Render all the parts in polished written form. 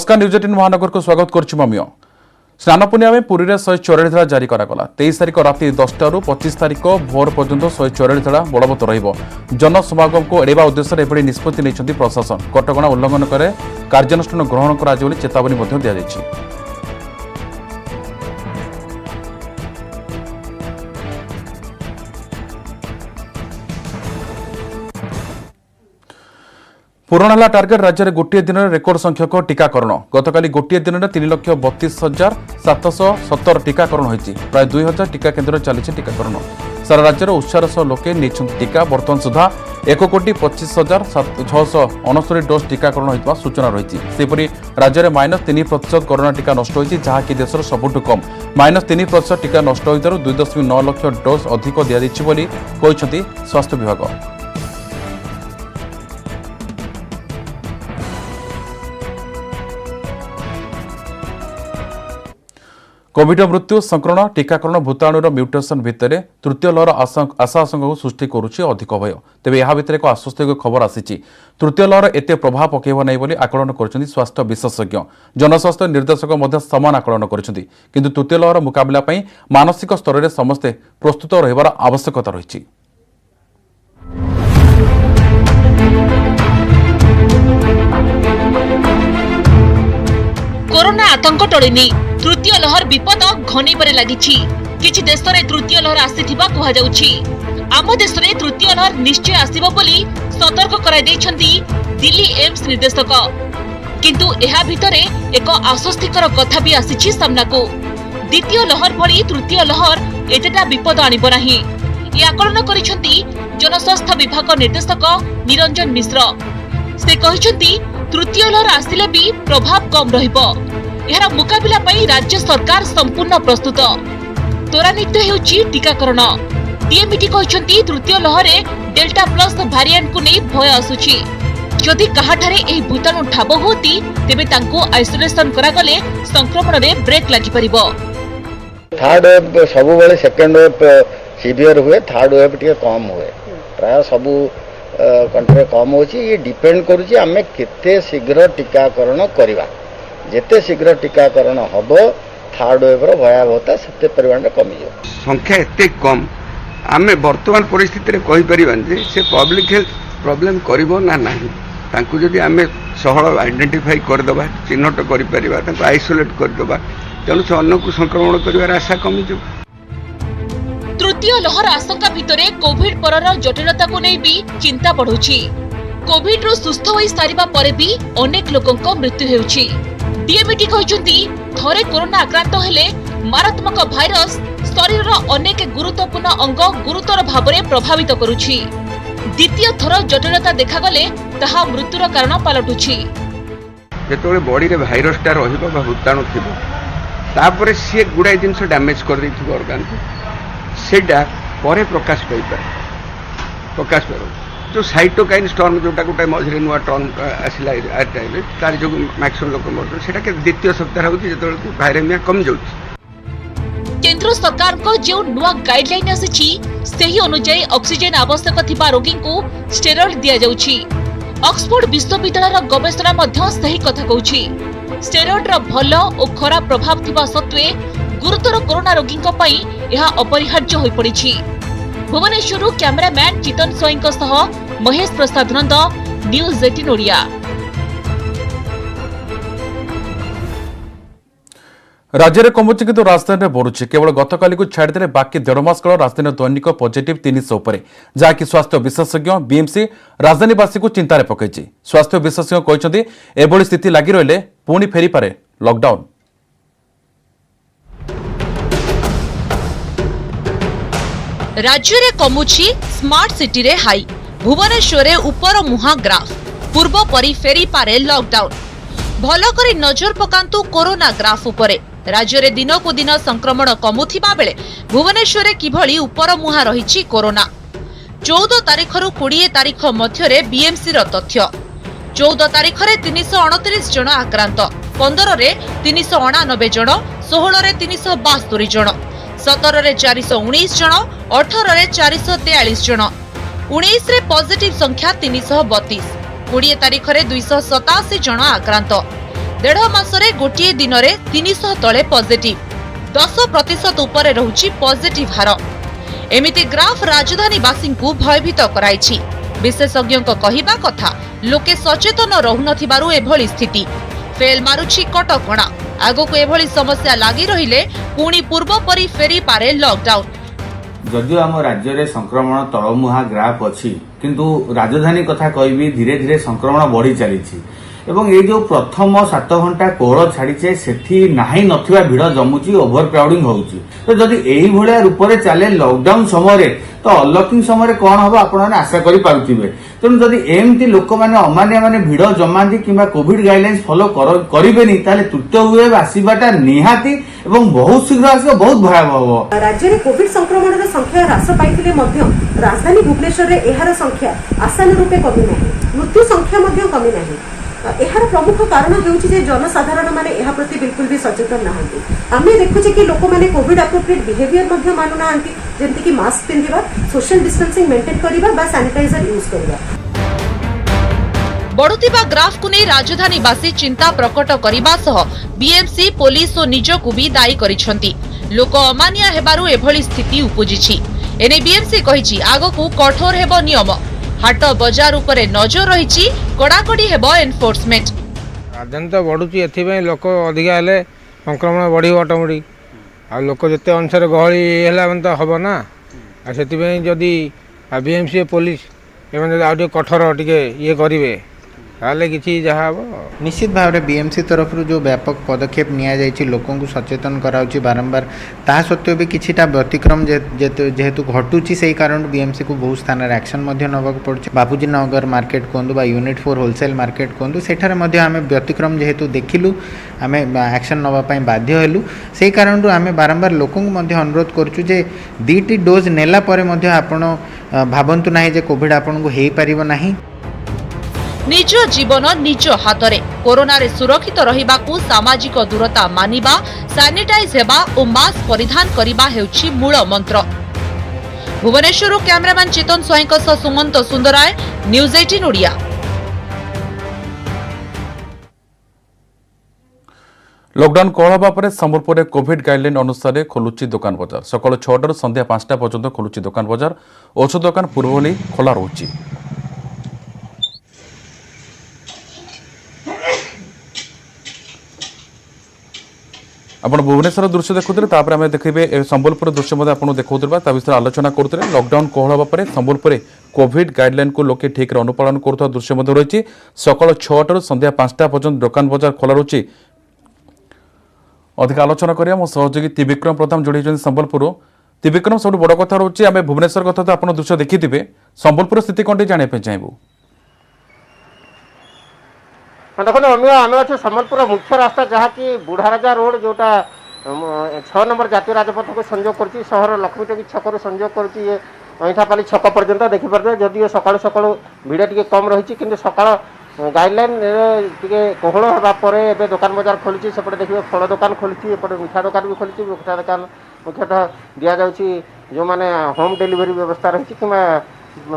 नमस्कार न्यूज 18 महानगर को स्वागत करुच्ची ममियो। स्नान पूर्णिमा में पुरी में 144 धारा जारी करागला। 23 तारिख राति 10 रु 25 तारिख भोर पर्यंत 144 धारा बलवत्त रहिबो। जनसमागम को एड़ाइबा उद्देश्य एभली निष्पत्ति नेइछन्ति प्रशासन। कटकणा उल्लंघन करे कार्यानुष्ठान ग्रहण कराଯିବ ବୋଲି चेतावनी ମଧ୍ୟ दियाଯାଇଛି। पूरण है टार्गेट राज्य में गोटे दिन में रेकर्ड संख्यक टीकाकरण। गतकाली गोटे दिन में 3,32,770 टीकाकरण होती। प्राय 2,000 टीका केन्द्र चली टीकाकरण। सारा राज्य में उत्साह सह लोके नहीं टीका। बर्तमान सुधा 1,25,669 डोज टीकाकरण होता सूचना रही। सेपरी राज्य में -3% कोरोना टीका नष्ट होती, जहाँकि देशर सबुठ कम। -3% टीका नष्ट होता 2.9 लाख डोज अधिक दिखाई स्वास्थ्य विभाग। कोविड मृत्यु संक्रमण टीकाकरण भूताणुर म्यूटेशन भितर तृतीय लहर आशा आशंका को सृष्टि करुच्ची अधिक भय। तेज यह भितर एक आश्वस्तिक खबर आसी। तृतीय लहर एते प्रभाव पकेब नहीं बोली आकलन कर स्वास्थ्य विशेषज्ञ। जनस्वास्थ्य निर्देशक समान आकलन कर तृतीय लहर मुकाबला मानसिक स्तर में समस्ते प्रस्तुत रहिबार आवश्यकता रही। कोरोना आतंक टळिनी तृतीय लहर विपद घनेबारे लागिछि। किछि देश रे तृतीय लहर आसीथिबा कहा जाउछि। आम देश रे तृतीय लहर निश्चय आसीबो बोली सतर्क कराई दैछन्ती दिल्ली एम्स निर्देशक। किंतु एहा भितरे एक आश्वस्तिकर कथा भी आसीछि सामनाको। द्वितीय लहर भली तृतीय लहर एतेटा विपद आनिबो नाही। ए आकलन करिसन्ती जनस्वास्थ्य विभाग निर्देशक निरंजन मिश्र। से कहिसन्ती तृतीय लहर आसिले भी प्रभाव कम रहिबो। एहार मुकाबिला पई राज्य सरकार संपूर्ण प्रस्तुत। त्वरान्वित हेउची टीकाकरण। डीएमईटी कहिसन्ती तृतीय लहरे डेल्टा प्लस भारिएंट को नै भय आसुची। जदि काहाठारे एही भूताणु ठाब होती तेबे तांको आइसोलेशन करा गले संक्रमण रे ब्रेक लागि परिबो। थर्ड वेव सबु बेले सेकंड वेव सीवियर हुए, थर्ड वेव टिके कम हुए। प्राय सबु कंट्री कम होची। ये डिपेंड करूची आमे केते शीघ्र टीकाकरण करबा। जेते शीघ्र टीकाकरण हबो थर्ड वेव रो भयावहता सेते परिमाण कमी जो। संख्या एते कम आमे वर्तमान परिस्थिति रे कहि परिबान जे से पब्लिक हेल्थ प्रॉब्लम करिवो ना नाही। तांकु जदि आमे सहळ आइडेंटिफाई कर दबा, चिन्हट करि परिबा, तांकु आइसोलेट कर दबा, तेनु से अन्य को संक्रमण करिवार आशा कमी जो। तृतीय लहर आशंका भितरे कोविड परर जटिलता को नै भी चिंता बढ़ुछि। कोविड रो सुस्थ होई सारिबा परे भी अनेक लोकंक मृत्यु हेउछि। डीएमईटी कहिसन्ती थरे कोरोना आक्रांत हेले मारात्मक भाइरस शरीरर अनेक गुरुत्वपूर्ण अंग गुरुतर भाबरे प्रभावित करुछि। द्वितीय थर जटिलता देखागले ताहा मृत्युर कारण पालटुछि। जेतोले बॉडी रे भाइरस टा रहिबो बा भूताणु थिबो तापरे से गुडा जिंस डैमेज कर दैथिबो ऑर्गन को सेटा परे प्रकाश पाई जो साइटोकाइन स्टॉर्म जोटा गोटे मझे नुआ टर्म आसला टाइम तार जो मैक्सिमम लोक मरते सेटा के द्वितीय सप्ताह होती जो भाइरेमिया कम जाउछि। केंद्र सरकार को जो नुआ गाइडलाइन आसीछि सेही अनुसार ऑक्सीजन आवश्यक थिबा रोगी को स्टेरॉइड दिया जाउछि। ऑक्सफोर्ड विश्वविद्यालय गवेषणा मध्य सही कथा कहूछि। स्टेरॉइड रो भलो और खराब प्रभाव थिबा सत्वे गुरुतर कोरोना रोगी यह अपरिहार्य हो पड़ी। भुवनेश्वर कैमरामैन चितन सोई सह महेश प्रसाद नंद, न्यूज 18 ओडिया। राज्य में कमुची किंतु राजधानी में बढ़ुଛି। केवल गतकाली को छाड़देले बाकी 1.5 मास काल राजधानी दैनिक पॉजिटिव 300 उपरे, जहाँकि स्वास्थ्य विशेषज्ञ बीएमसी राजधानीवासी को चिंतार पकई। स्वास्थ्य विशेषज्ञ कहते एभली स्थिति लगी रहिले पुणी फेरी पारे लॉकडाउन। राज्य रे कमुची स्मार्ट सिटी रे हाई। भुवनेश्वर रे ऊपर मुहा ग्राफ पूर्व परी फेरी पारे लॉकडाउन। भलो करी नजर पकांतु कोरोना ग्राफ उपरे। राज्य रे दिनो को दिन संक्रमण कमुथिबा बेले भुवनेश्वर रे किभली ऊपर मुहा रहिछि कोरोना। 14 तारिख रु 20 तारिख मध्य रे बीएमसी रो तथ्य। 14 तारिख रे 329 जन आक्रांत, 15 रे 389 जन, 16 रे 372 जन, 17 रे 419 जन, 18 रे 443 जन, 19 रे पॉजिटिव संख्या 332, 20 तारिख रे 287 जन आक्रांत, देढ़ मासरे गोटे दिन में 300 तले पॉजिटिव 10% उपरे रहुछि पॉजिटिव हार। एमिति ग्राफ राजधानीवासी को भयभीत कराइछि। विशेषज्ञ कहवा कथा लोके सचेतन रहुनथिबारु एभली स्थिति फेल मारुछि कटकणा। आगको एभली समस्या लागि रहिले पुणी पूर्व परि फेरी पारे लॉकडाउन। जदियो आम राज्य में संक्रमण तलमुहा ग्राफ अच्छी किंतु राजधानी कथा कहबी धीरे धीरे संक्रमण बढ़ी चली एवं ये जो प्रथम 7 घंटा कोहल छाड़ीचे सेठी नाही नथिबा भिड़ जमुची ओभर क्राउडिंग होउची। तो जदि एही भलिया रूप से चले लॉकडाउन समय तो अनलॉकिंग समय कौन हम आपने आशा करें। तेणु जदि एमती लोक मैंने अमानिया माने भिड़ जमाती कि कोविड गाइडलाइंस फॉलो करेनि तृतीय वेव आसवाटा निहाती एवं बहुत शीघ्र आस बहुत भयावह। राज्य में कोविड संक्रमण संख्या ह्रास पाई राजधानी भुवनेश्वर में यार संख्या आसान रूपे कमी ना मृत्यु संख्या कमी ना। यार प्रमुख कारण होउछि जे जनसाधारण माने एहा प्रति बिल्कुल भी सचेतन नाहंती। आमे देखुछे कि लोक माने कोविड एप्रोप्रिएट बिहेवियर मध्ये मानु नाहंती जेंति कि मास्क पिंधिबा सोशल डिस्टेंसिंग मेंटेन करिबा बा सैनिटाइजर यूज करिबा। बढ़ुतिबा ग्राफ को नहीं राजधानीवासी चिंता प्रकट करने सह बीएमसी पुलिस और निजकू भी दायी करिसेंती। लोक अमानिया हेबारु एभली स्थिति उपजिछि। एने बीएमसी कहिछि आगकू कठोर हेबो नियम। हाट बजार उपरे नजर रहिछि कड़ाकड़ी हेबो एनफोर्समेंट। राजधानी तो बढ़ुची एथिबे लोक अधिका हेले संक्रमण बढ़िबो ऑटोमेटिक आ लोक जते अनुसार गहली हेला मन तो हबो ना आ सेतिबे जदी बीएमसी पुलिस एमन आ कठोर टिके ये करिवे ताले किछि जहा हबो। निश्चित भाव में बीएमसी तरफ जो व्यापक पदक्षेप नि लोकों को सचेतन कराउछि बारंबार ता सत्वे भी किछिटा व्यतिक्रम जेहेतु घटुची से कारण बीएमसी को बहुत स्थान एक्शन नवाक पड़ुछि। बापूजी नगर मार्केट कहतु बा यूनिट 4 होलसेल मार्केट कहतु सेठारे आम व्यतिक्रम जेहेतु देखिलु आम एक्शन नापी बाध्य हेलु से कारण आम बारंबार लोकों को अनुरोध करुचु जे 2टी डोज नेला परे आपण भावंतु नाही जे कोविड आपन को हेई परिबो नाही। निज जीवन निज हाथ में कोरोना रे सुरक्षित रहिबाकू सामाजिक दूरता मानिबा सैनिटाइज हेबा और मास्क परिधान करिबा हेउछि मूल मंत्र। भुवनेश्वर कैमरामैन चेतन स्वाईंक सह सुमंत सुंदराय न्यूज 18 ओडिया। लॉकडाउन कोहल हवा पर संबलपुर में कोविड गाइडलाइन अनुसार खोलुची दुकान बजार सकाल 6 संध्या 5टा पर्यंत खोलुची दुकान बजार। औषध दुकान पूर्व भली खोला रहुची। आपण भुवनेश्वर दृश्य देखुते आम देखिए संबलपुर दृश्य आपको देखा विषय आलोचना करते। लॉकडाउन कोहल हवा पर संबलपुर कोविड गाइडलाइन को लोके ठीक अनुपालन करुवा दृश्य रही। सकाल 6 संध्या 5टा पर्यंत दुकान बजार खोला रही। अधिक आलोचना करिया मो सहयोगी त्रिविक्रम प्रधान जोड़ी संबलपुर। त्रिविक्रम सब बड़ कथा रही आम भुवनेश्वर कथा तो आप दृश्य देखिथे संबलपुर स्थिति कौन जानापी चाहबू। देखो आम अच्छे सम्बलपुर मुख्य रास्ता जहाँकि बुढ़ाराजा रोड जोटा 6 नंबर जातीय राजपथ को संयोग कर सहर लक्ष्मीटोकी छक संयोग कर अईठापाली छक पर्यंत देखिपारे जदिव सका सका भिड़ टी कम रही कि सका गाइडलाइन टे कोहल होगापर ए दुकान बजार खोली सेपटे देखिए फल दुकान खोली एपटे मिठा दुकान भी खोली। मिठा दुकान मुख्यतः दि जाऊँगी जो मैंने होम डिलीवरी व्यवस्था रही कि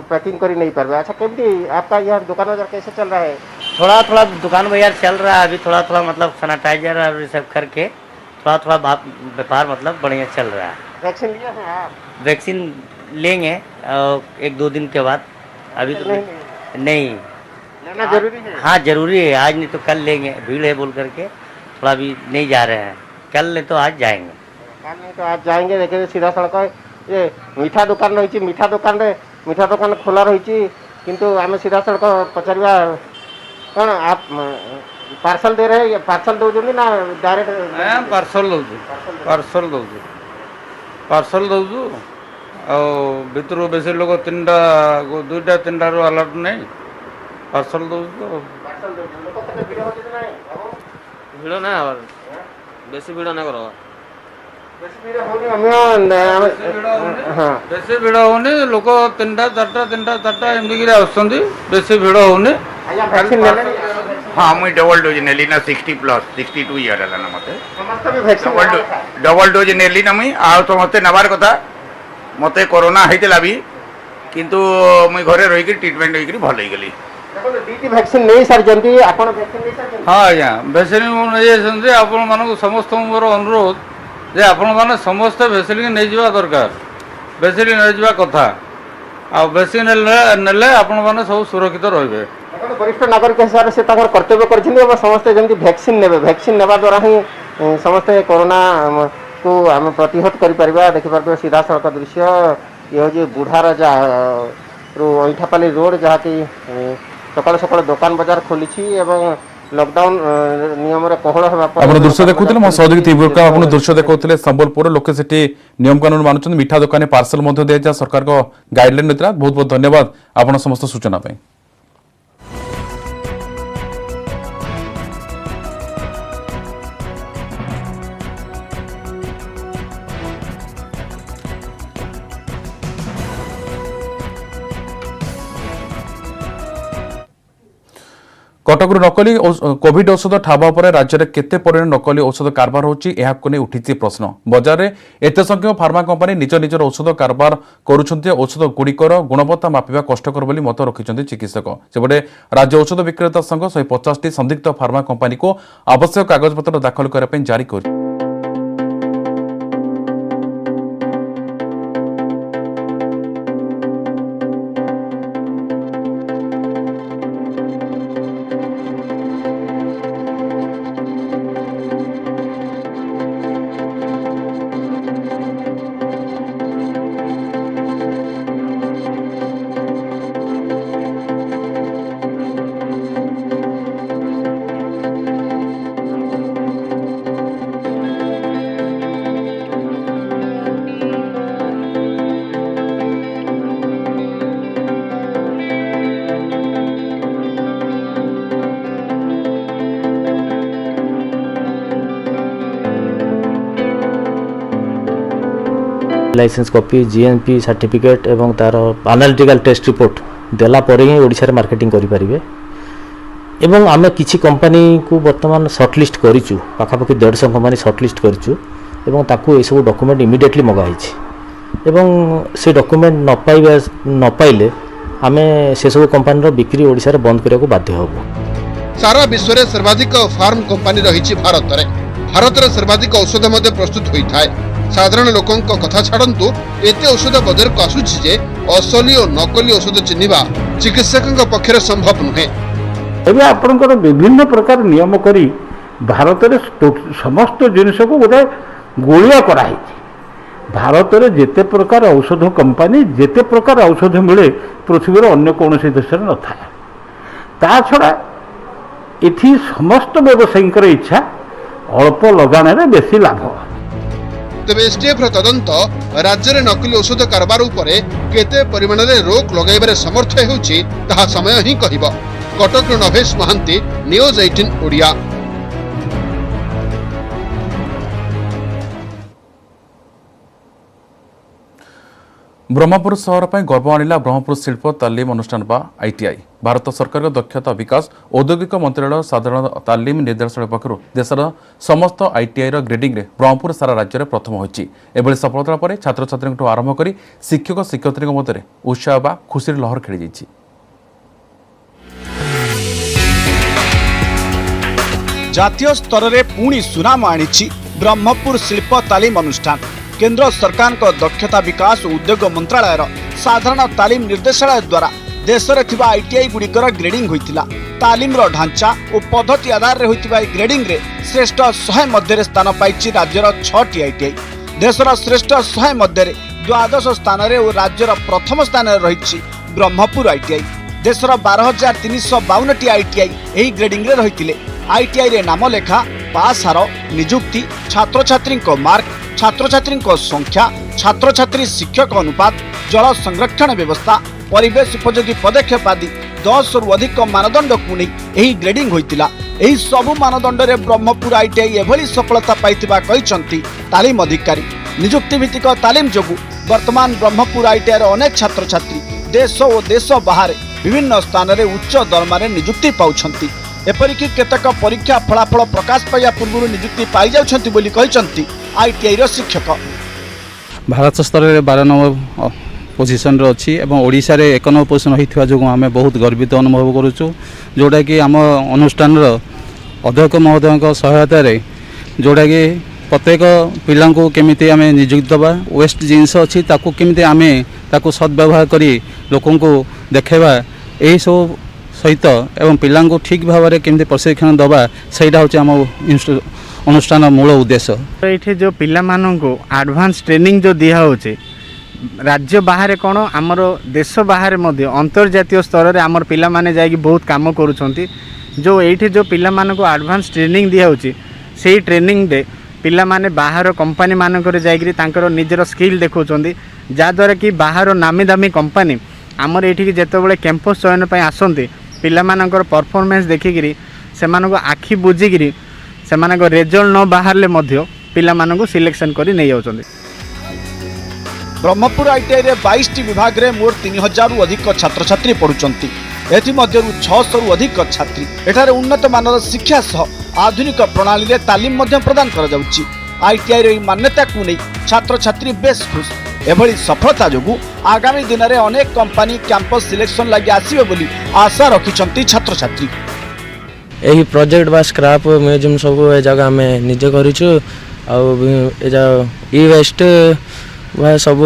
पैकिंग कर नहीं पारे। अच्छा केमती आपका यह दुकान बाजार कैसे चल रहा है? थोड़ा थोड़ा दुकान बाजार चल रहा है अभी थोड़ा थोड़ा मतलब सैनिटाइजर और ये सब करके थोड़ा थोड़ा व्यापार मतलब बढ़िया चल रहा है। वैक्सीन लिया है आप? वैक्सीन लेंगे और 1-2 दिन के बाद। अभी तो नहीं लेना जरूरी है। हाँ जरूरी है, आज नहीं तो कल लेंगे, भीड़ है बोल करके थोड़ा अभी नहीं जा रहे हैं। कल नहीं तो आज जाएंगे। कल नहीं तो आज जाएंगे। देखिए सीधा सड़क ये मीठा दुकान रही मीठा दुकान खोला रही किंतु आम सीधा सड़क पचारा कौन आप पार्सल दे रहे हैं? पार्सल दौरान ना डायरेक्ट? पार्सल दौचु भितर बेस लोग 2टा रू अलर्ट नहीं पार्सल दौचु। भिड़ ना बेसी भिड़ ना कर बेसी भिड़ होनी लोक 3टा एमती आसुँच बेसी भिड़ होनी। हाँ मुई डबल डोज नेली ना 60+ 62 इयर है ना मते डबल डोज नेली ना मुई आ समस्ते नबार कथा मते कोरोना होता भी किंतु मुई घरे रही ट्रिटमेंट होकर भल हो गली। देखो दीटी वैक्सीन नहीं सारी आपण वैक्सीन नहीं सारी हाँ आज्ञा भैक्सीन नहीं आपण मानक समस्त मोर अनुरोध जे आपण मैंने समस्ते भैक्सीन नहीं जावा दरकार भैक्सीन नहीं जावा कथा आ भैक्सीन नेले आपण मैंने सब सुरक्षित रहिबे वरिष्ठ नागरिक हिसाब से कर्तव्य कर समस्ते जमी वैक्सीन ने वैक्सीन नेबा द्वारा ही समस्ते कोरोना को आम प्रतिहत कर देखिए सीधा सड़क दृश्य ये हूँ बुढ़ा राजा अईठापाली रोड जहाँकि सकाल सकाल दुकान बाजार खोली लॉकडाउन नियम कोहल ଆପଣ ଦୃଶ୍ୟ ଦେଖୁଥିଲେ ମୋ ସହଯୋଗୀ ତୀବ୍ରକା ଆପଣ ଦୃଶ୍ୟ ଦେଖାଉଥିଲେ ସମ୍ବଲପୁର ଲୋକେ ସେଠି ନିୟମ କାନୁନ ମାନୁଛନ୍ତି ମିଠା ଦୋକାନରେ ପାର୍ସଲ ମଧ୍ୟ ଦିଆଯାଏ ସରକାରଙ୍କ ଗାଇଡଲାଇନ ରହିଥିଲା ବହୁତ ବହୁତ ଧନ୍ୟବାଦ ଆପଣ ସମସ୍ତ ସୂଚନା ପାଇଁ। कटकरू नकली कोविड औषध ठाबा पर राज्य में केते परिमाण नकली औषध कारबार होची एहाको नै उठिछि प्रश्न बजार में एते संख्यक फार्मा कंपनी निज निजर औषध कारबार करुछन्ते औषध गुड़िकर गुणवत्ता मापिबा कष्टकर बोली मत रखिछन्ते चिकित्सक सेबडे राज्य औषध विक्रेता संघ 150 संदिग्ध फार्मा कंपनी को आवश्यक कागजपत्र दाखल करबा पई जारी कर लाइसेंस कॉपी जीएनपी सर्टिफिकेट एवं तार एनालिटिकल टेस्ट रिपोर्ट देला पर ही ओडिशा रे मार्केटिंग करि परिबे एवं आमे किछि कंपनी को वर्तमान शॉर्टलिस्ट करिचु पाखापाखि 150 कंपनी शॉर्टलिस्ट करिचु एवं ताकू ए सब डॉक्यूमेंट इमिडिएटली मगा हिछि एवं से डॉक्यूमेंट न पाइले आमे से सब कंपनी रो बिक्री ओडिशा रे बंद करिया को बाध्य होबो। सारा विश्व रे सर्वाधिक फार्म कंपनी रहिछि भारत रे सर्वाधिक औषध मध्ये प्रस्तुत होई थाए साधारण लोकों कथा छाड़ू एते औषध बजार को आसुछि जे असली और नकली औषध चिन्हिबा चिकित्सकों पक्षरे संभव नुहे। एबे आपनकर विभिन्न प्रकार नियम करी भारत रे समस्त जिनिस को गोटे गोलिया कराई भारत रे जेते प्रकार औषध कंपनी जेते प्रकार औषध मिले पृथ्वी रे अन्य कौन देश में न था ता छड़ा इथि समस्त व्यवसायी इच्छा अल्प लगाने रे बेसी लाभ तेज एसटीएफ तदंत राज्य में नकली औषध कारबार उपरे केते परिमाण रे रोक लगाइबारे समर्थ हेउछि ताहा समय ही कहिबो। कटक नभेश महांती न्यूज 18 ओडिया। ब्रह्मपुर सहर पर गर्व आणिला ब्रह्मपुर शिल्प तालीम अनुष्ठान बा आईटीआई भारत सरकार दक्षता विकास औद्योगिक मंत्रालय साधारण तालीम निर्देशालय पक्षर देशर समस्त आईटीआई ग्रेडिंग रे ब्रह्मपुर सारा राज्य में प्रथम होइछि। एभली सफलता पर छात्र छात्री आरंभ कर शिक्षक शिक्षयित्री मध्य उत्साह बा खुशी लहर खेली जाइछि। जातीय स्तर में पुणी सुनाम आनी ब्रह्मपुर शिल्प तालीम अनुष्ठान केंद्र सरकार को दक्षता विकास और उद्योग मंत्रालय साधारण तालीम निर्देशालय द्वारा देश में थिबा आईटीआई गुड़िकर ग्रेडिंग होइतिला। तालीम रो ढांचा और पद्धति आधार रे होइतिबा ग्रेडिंग रे श्रेष्ठ 100 मध्य स्थान पाइछि राज्यर 6टी आईटीआई। देशर श्रेष्ठ 100 मध्य द्वादश स्थान रे और राज्यर प्रथम स्थान रे रहिछि ब्रह्मपुर आईटीआई। देशर 12,352टी आईटीआई एही ग्रेडिंग रे रहितिले। आईटीआई रे नाम लेखा पास हार नियुक्ति छात्र छात्री मार्क छात्र छात्री संख्या छात्र छात्री शिक्षक अनुपात जल संरक्षण व्यवस्था परिवेश उपयोगी पदक्षेप आदि 10 रु अधिक मानदंड को नहीं ग्रेडिंग होइतिला। एही सबु मानदंड रे ब्रह्मपुर आईटीआई एभली सफलता पाइतिबा कहिसंती तालीम अधिकारी। नियुक्ति भित्तिक तालीम जोगु वर्तमान ब्रह्मपुर आईटीआई रे अनेक छात्र छात्री देश और देश बाहर विभिन्न स्थान रे उच्च दरमा रे नियुक्ति पाउछंती। एपरिकी केतक परीक्षा फलाफल प्रकाश पाइया पूर्व नियुक्ति पाई जाउछंती बोली कहिसंती आईटीआई रो शिक्षक। भारत स्तर में 12 नंबर पोजिशन अच्छी एवं ओडिशा रे 1 नंबर पोजिशन होइथिबा जो आमे बहुत गर्वित अनुभव करूछु जोटा कि आम अनुष्ठान अध्यक्ष महोदय सहायता रे जोटा कि प्रत्येक पिला केमिति आमे नियुक्त दबा वेस्ट जिनस अच्छी ताकू केमिति आमे ताकू सद्व्यवहार करी लोकन को देखेबा यही सब सहित एवं पिला ठीक भाव में केमिति प्रशिक्षण दबा सेटा होचे आम अनुष्ठान मूल उद्देश्य। ये जो पिला मानू एडवांस ट्रेनिंग जो दिया होचे राज्य बाहर कौन आमर देश बाहर मध्य अंतर्जातीय स्तर में आमर पिला माने जाइए बहुत काम करुँच जो ये जो पिला मानू एडवांस ट्रेनिंग दिया होची से ट्रेनिंग दे पिला माने बाहर कंपनी मानकर जाकर निजर स्किल देखुंट जहाँद्वारा कि बाहर नामी दामी कंपनी आमर ये जितेबाला कैंपस चयन पर आसती पिला मानकर परफॉर्मेंस देखिकी से आखि बुझिकी से रिजल्ट न बाहर पिला मानू सिलेक्शन कर नहीं जाउछन्ति। ब्रह्मपुर आईटीआई रे 22 विभाग रे मोट 3000 रु अधिक छात्र छात्री पढ़ुचंती एथि मध्यरु 600 रु अधिक छात्री एठारे उन्नत मानर शिक्षा सह आधुनिक प्रणाली रे तालीम मध्य प्रदान करा जाउछि। आईटीआई रे मान्यता को नै छात्र छात्री बेस खुश एभली सफलता जोगु आगामी दिन रे अनेक कंपनी कैंपस सिलेक्शन लागि आसीबे बोली आशा रखिचंती छात्र छात्री। यही प्रोजेक्ट बा स्क्रैप म्यूजियम सब ए जगह में निजे करिछु आ ई वेस्ट वह सब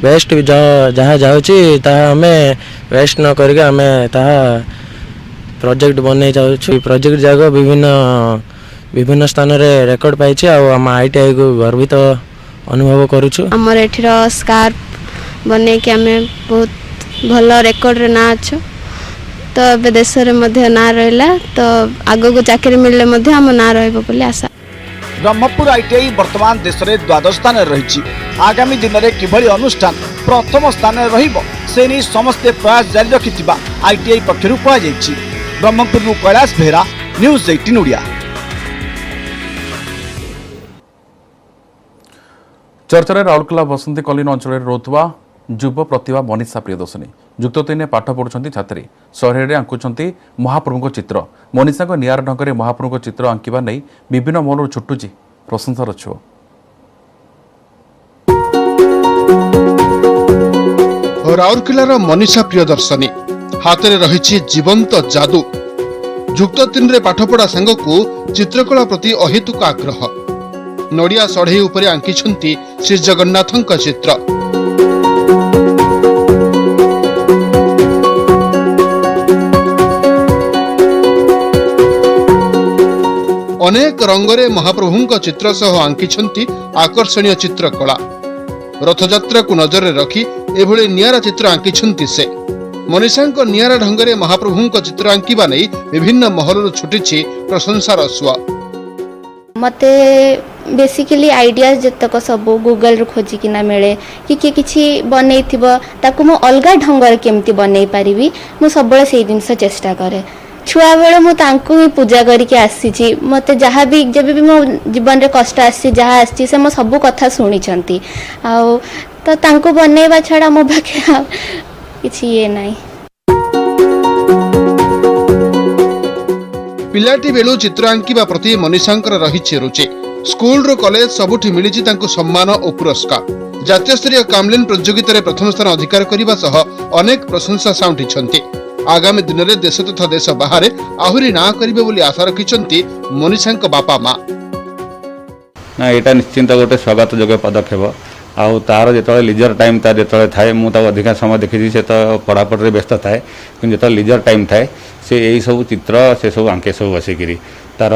वेस्ट जहाँ जाऊँगी ताहा हमें वेस्ट न करके हमें ताहा प्रोजेक्ट बन जाऊँ प्रोजेक्ट जगह विभिन्न स्थान रे रेकर्ड पाई आम आईटीआई को गर्वित अनुभव करुछु। हमर एठिर स्कार्प बने कि हमें बहुत भल रेकर्ड रे ना अच्छो तो ए देश रे ना रहा तो आगो को चाकरी मिलले हम ना रहबो बोली आशा। ब्रह्मपुर आईटीआई वर्तमान देश में द्वादश स्थान रही आगामी दिन में किभली अनुष्ठान प्रथम स्थान रहिबो से नहीं समस्ते प्रयास जारी रखिथिबा आईटीआई पक्षरु कहुଯାଇଛି। ब्रह्मपुर कैलाश बेहरा न्यूज 18 ओडिया। चर्चार राउरकेला बसंती कलिन अंचल रोथुवा युव प्रतिभा मनीषा प्रियदर्शनी युक्त 3 पाठ पढ़ुंट छात्री सहर आंकुंट महाप्रभु चित्र मनीषा निआर ढंग से महाप्रभु चित्र आंकिबा नहीं विभिन्न मनर छुटुची प्रशंसार छुआ। राउरकेलार मनीषा प्रियदर्शनी हाथ में रही जीवंत जादू युक्त 3 रे पाठपढ़ा सांगकू चित्रकला प्रति अहेतुक आग्रह नड़िया सढ़ई उपरे आंकिछंती श्री जगन्नाथंक चित्र अनेक रंगरे महाप्रभुंक चित्र सह आंकिछंती आकर्षणीय चित्रकला रथयात्रा को नजर रे रखी एभली नियारा चित्र आंकिछंती से मनीषांक नियारा ढंगरे महाप्रभुंक चित्र आंकिबा नै विभिन्न महलरु छुटिछि प्रशंसार सुआ। मते बेसिकली आइडियाज जतक सब गूगल रू खोजिकिना मिले कि किए किछि बनैथिबो ताकू मो अलगा ढंगर केमती बनै पारिबी मु सबले सेही जिंस चेष्टा करे। छुआ बेले मु तांकू ही पूजा करके आसी मते जहाँ भी जब भी मो जीवन रे कष्ट आसी जहाँ आसी से मो सब कथा शुणी तो तांकू बनैबा छड़ा मो पाखे किछि ये नाही। पिलाटी बेलू चित्र आंकिबा प्रति मनीषांकर रहिछि रुचि स्कूल रो कॉलेज सबुठी मिलिछि तांकु सम्मान और पुरस्कार जातीय स्तरीय कामलिन प्रतियोगिता रे प्रथम स्थान अधिकार करिबा सह अनेक प्रशंसा साउंटिछंती। आगामी दिन में देश तथा देश बाहर आहुरी ना करिबे बोली आशा रखिछंती मनीषांक बापा माँ। ना एटा निश्चिंत गोटे स्वागत योग्य पदक्षेप आउ तार जो लिजर टाइम तार जो थाए मुझे अधिक समय देखी से तो पढ़ापढ़ी व्यस्त थाए कि जो लिजर टाइम थाए से यही सब चित्र से सब आंके सब बसिकी तार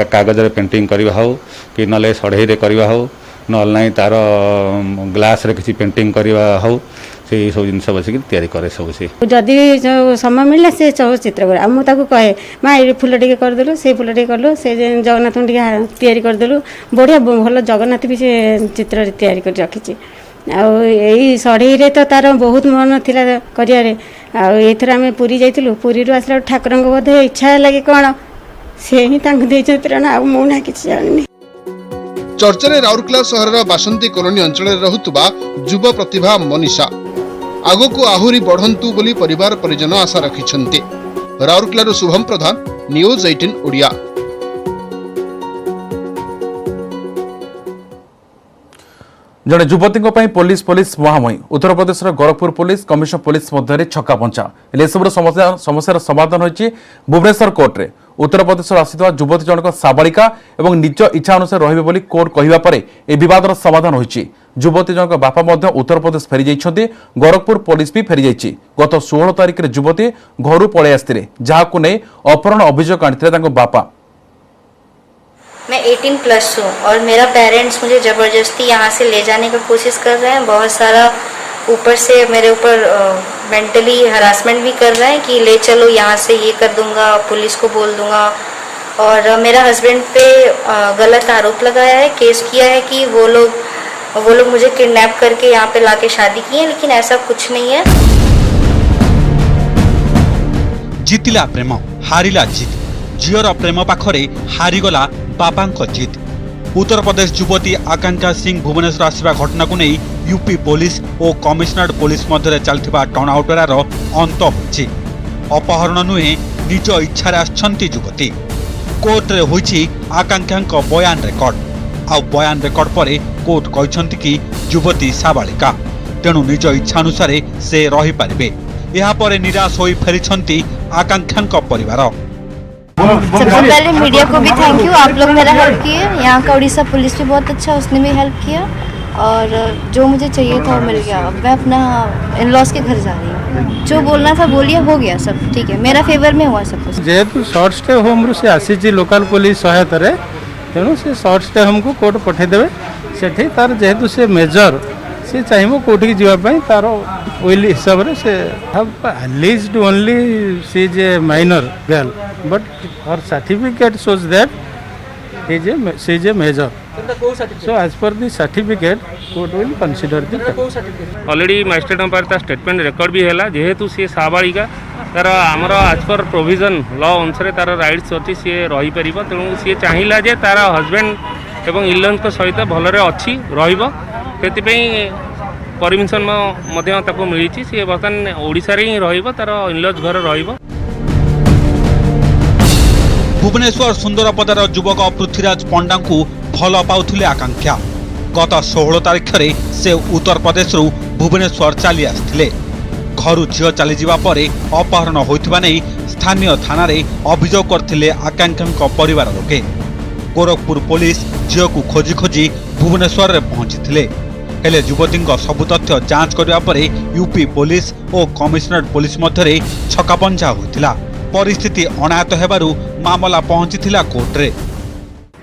कागज रे पेंटिंग करवा हो कि ना सढ़ई रे करवा हो ना ना तार ग्लास रे किसी पेंटिंग करवा हो से सब जिन बसिक तैयारी करे सब से जदि समय मिलला से सब चित्र कर मुझे कहे माँ ये फुल टे करदेलु से फुल टे कलु से जगन्नाथ टे करदेलु बढ़िया भल जगन्नाथ भी से चित्र तैयारी कर रखी आई सढ़ई तो तार बहुत मन थिला करियारे आथर आम पुरी जाइलु पुरी आसला ठाकुर बोधे इच्छा लगे कौन से ही प्रेरणा आ मुना किसी जानी। चर्चा राउरकेला सहर बासंती कॉलोनी अंचल रहुतुबा युवा प्रतिभा मनीषा आगो को आहुरी बढ़ंतु बोली परिवार परिजन आशा रखिछंती। राउरकेला शुभम प्रधान न्यूज 18 ओडिया। जड़े युवती police police मुहांमुही Uttar Pradesh Gorakhpur police commission police मध्य छक्का पंचा हेले सब समस्यार समाधान होती भुवनेश्वर कोर्टे उत्तर प्रदेश आसी युवती जनक साबालिका और निज इच्छा अनुसार रही कोर्ट कहवापर यह बदर समाधान होती युवती जनक बापा उत्तर प्रदेश फेरी जाइछन्ति गोरखपुर पुलिस भी फेरी जाइछि गत 16 तारिख में युवती घर पलि आसते जहां नहीं अपहरण अभियोग आनी बापा। मैं 18 प्लस हूँ और मेरा पेरेंट्स मुझे ज़बरदस्ती यहाँ से ले जाने की कोशिश कर रहे हैं। बहुत सारा ऊपर से मेरे ऊपर मेंटली हरासमेंट भी कर रहे हैं कि ले चलो यहाँ से, ये कर दूंगा, पुलिस को बोल दूंगा। और मेरा हस्बैंड पे गलत आरोप लगाया है, केस किया है कि वो लोग मुझे किडनैप करके यहाँ पे लाके शादी की है, लेकिन ऐसा कुछ नहीं है। जितिला प्रेम हारिला जित झीर प्रेम पाखरे हारीगला बापांक जित। उत्तर प्रदेश युवती आकांक्षा सिंह भुवनेश्वर आसवा घटना को नहीं यूपी पुलिस और कमिशनरेट पुलिस मध्य चलता टणाउटरार अंत होछि। अपहरण नुहे निज इच्छार आछंती युवती। कोर्टे होइछि आकांक्षा बयान रेकर्ड आ बयान रेकर्ड पर कोर्ट कहछंती कि युवती साबालिका तेणु निज इच्छा अनुसार से रही पारिबे। यहा पर निराश होई फेरिछंती आकांक्षा परिवार। सबसे पहले मीडिया को भी थैंक यू, आप लोग मेरा हेल्प किए। यहाँ का उड़ीसा पुलिस भी बहुत अच्छा, उसने भी हेल्प किया और जो मुझे चाहिए था वो मिल गया। अब मैं अपना इन लॉज के घर जा रही हूँ। जो बोलना था बोलिए, हो गया सब ठीक है, मेरा फेवर में हुआ सब कुछ। जेहेतु सर्ट स्टे होम से आसी लोकल पुलिस सहायता तेणु से सर्ट स्टे होम को कोर्ट पठेदेवे। सेठी तार जेहेतु से मेजर से चाहिए कोर्ट की जीवाई तार विल हिसाब से alleged only she is a minor girl but her certificate shows that she is a major. So as per the certificate court will consider the already magistrate पार स्टेटमेंट रेकर्ड भी है जेहेतु सी साबालिका तार आमर आज पर प्रोविजन लॉ अनुसार तार राइट्स अच्छी सी रही पार तेणु सी चाहिला जे तार हजबैंड एवं इलन्स सहित भलरे अच्छी रही परमिशन मिली सी बर्तमान ओडिशा ही रहिबो तार इनलॉज घर रहिबो। भुवनेश्वर सुंदरपदार युवक पृथ्वीराज पंडा को भल पाउथिले आकांक्षा। गत 16 तारिख से उत्तर प्रदेश भुवनेश्वर चली आसथिले। घर झील चली जावा परे अपहरण होइथिबा नै स्थानीय थाना रे अभियोग करथिले आकांक्षा परिवार लोके। गोरखपुर पुलिस झील को खोजी खोजी भुवनेश्वर रे पहुंचीथिले। हेले युवती सबु तथ्य जांच करने पर यूपी पुलिस और कमिशनरेट पुलिस मध्य छकापंचा होता। परिस्थिति अनायत हेबारु मामला पहुंची कोर्टे।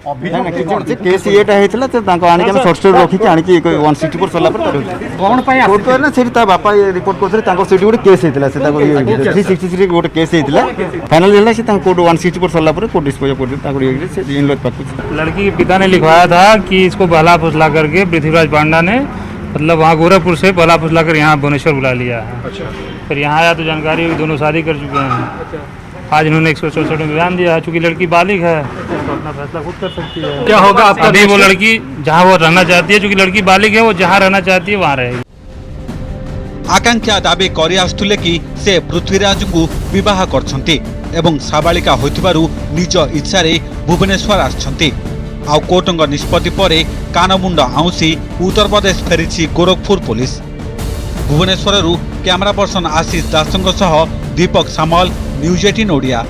केस येटा हेतला ते तांको आनी के शॉर्ट स्टोरी रखी के आनी के 164 सरला पर कोन पय कोर्ट ना से ता बापा रिपोर्ट करथले तांको सेठी गोटे केस हेतला से तांको 363 गोटे केस हेतला फाइनल हेला से तांको कोर्ट 164 सरला पर कोर्ट डिस्पोज कर तांको से इन लोग पाकु। लड़की के पिता ने लिखवाया था कि इसको बहला फुसला करके पृथ्वीराज पांडा ने मतलब वहाँ गोरखपुर से बहला फुसला कर यहाँ भुवनेश्वर बुला लिया है। फिर यहाँ आया तो जानकारी हुई दोनों शादी कर चुके हैं। आज इन्होंने 164 में बयान दिया है, चूंकि लड़की बालिग है तो अपना फैसला खुद कर सकती है। क्या होगा आपका? अभी वो लड़की जहाँ वो रहना चाहती है, चूंकि लड़की बालिग है, वो जहाँ रहना चाहती है वहाँ रहेगी। आकांक्षा दाबी करि आसुले कि से पृथ्वीराज को विवाह करछंती एवं साबालिका होइथिबारु निज इच्छा रे भुवनेश्वर आछंती। आ कोर्टंग निष्पत्ति परे कानमुंड आउसी उत्तर प्रदेश फेरिछि Gorakhpur police. Bhubaneswar camera person Ashish दासंग सह दीपक सामल न्यूज 18 ओडिया।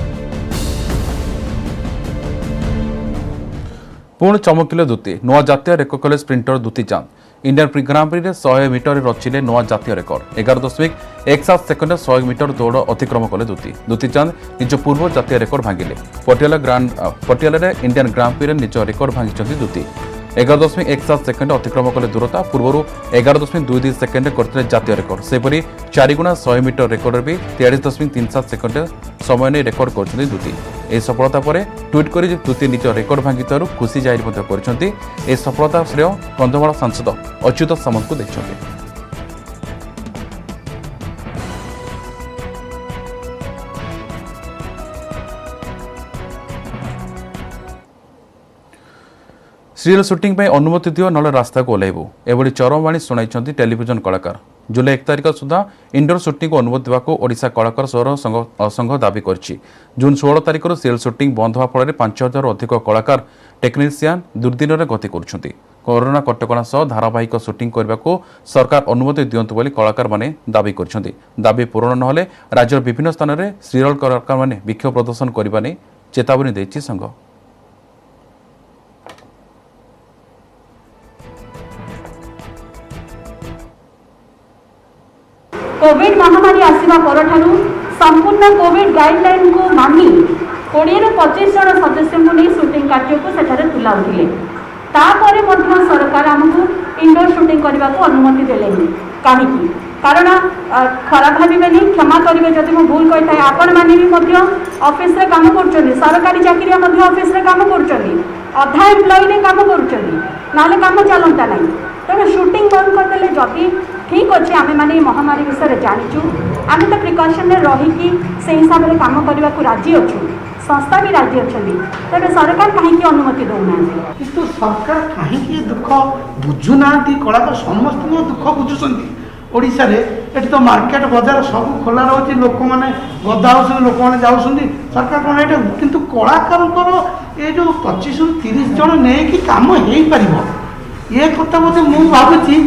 पुणी चमकिले दूती नुआ जातीय रेकर्ड कले स्प्रिंटर दूती चांद इंडियन ग्रां प्री 100 मीटर रचिले नुआ जातीय रेकर्ड 11.17 सेकेंड 100 मीटर दौड़ अतिक्रम कले दूती चांद निज पूर्व जातीय रेकर्ड भांगिले। पटियाला इंडियन ग्रां प्री निज रेकर्ड भांगी दूती 11.17 सेकेंड अतिक्रम कले दूरता पूर्व 11.22 सेकेंड करते जातीय रेकर्ड। सेपरी 4 गुणा 100 मीटर रेकर्ड भी 43.37 सेकेंड समय नहीं रेकर्ड कर दूती। ए सफलता पर ट्वीट कर दूती निज रेकर्ड भांगी खुशी जाहिर कर सफलता श्रेय कंधमाल सांसद अच्युत सामंत को देखते। सीरियल सुटिंग पर अनुमति दियो नले रास्ता को ओह्लैबू एभली चरमवाणी शुणाई टेलीविजन कलाकार। जुलाई 1 तारिख सुधा इंडोर सुटिंग को अनुमति देवाक ओडिशा कलाकार संघ दाबी करिछि। जून 16 तारिख सीरियल सुटिंग बंद होगा फल 5000 अधिक कलाकार टेक्निशियान दुर्दिन गति करुछंती। कोरोना कटकणा सह धारावाहिक सुटिंग करने को सरकार अनुमति दियंतु बोली कलाकार माने दाबी करछन्ति। दाबी पूरण नहले राज्यर विभिन्न स्थान में श्रीरल कलाकार माने विक्षोभ प्रदर्शन करने नेई चेतावनी देछि संघ। कोविड महामारी आसिबा परठारु संपूर्ण कोविड गाइडलाइन को मानि 20 ରୁ 25 जन सदस्य को नहीं शूटिंग कार्य को सेठारे तुलाउथिले। तापरे मध्य सरकार हमकु इंडोर शूटिंग करबा को अनुमति देलेनी काहेकि कारण खराब भाबिबेनी क्षमा करिवे जदि मो भूल कहि थाए। आपण माने भी मध्य ऑफिस रे काम करचोनी सरकारी चाकरी मध्य ऑफिस रे काम करचोनी अधा एम्प्लॉय रे काम करचोनी नाले काम चलंता नाही। तेणु शूटिंग बंद करदेले जदि ठीक अच्छे आम मैंने महामारी विषय जाचु आम तो प्रिकसन रहीकि से हिसाब से कम करने को राजी अच्छु संस्था भी राजी अच्छा तेरे सरकार कहीं अनुमति दौना किंतु सरकार कहीं दुख बुझुना कलाकार समस्त दुख बुझुं ओडिशा रे एटी तो मार्केट बाजार सब खोला रही लोक मैंने गदा हो लोक मैंने जाऊँ सरकार कौन ये किंतु कलाकार ये जो 25 ରୁ 30 जन नहीं कम हो पार ये कथा बोधे मु भावुची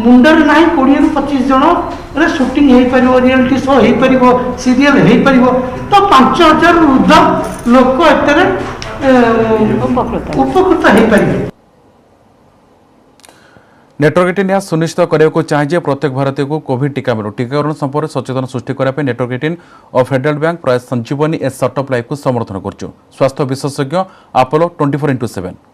मुंडर ना 20 ରୁ 25 जन रे शूटिंग हो पार रियलिटी शो हो पार सीरियल हो पार तो 5000 ऊर्ध्व लोक उपकृत हो पारे। नेटवर्क 18 यह सुनिश्चित करने को चाहिए प्रत्येक भारतीय को कोविड टीका मिलू। टीकाकरण संपर्क सचेतन सृष्टि करने नेटवर्क 18 और फेडरल बैंक प्राय संजीवनी ए स्टार्टअप लाइफ को समर्थन कर स्वास्थ्य विशेषज्ञ अपोलो 24x7।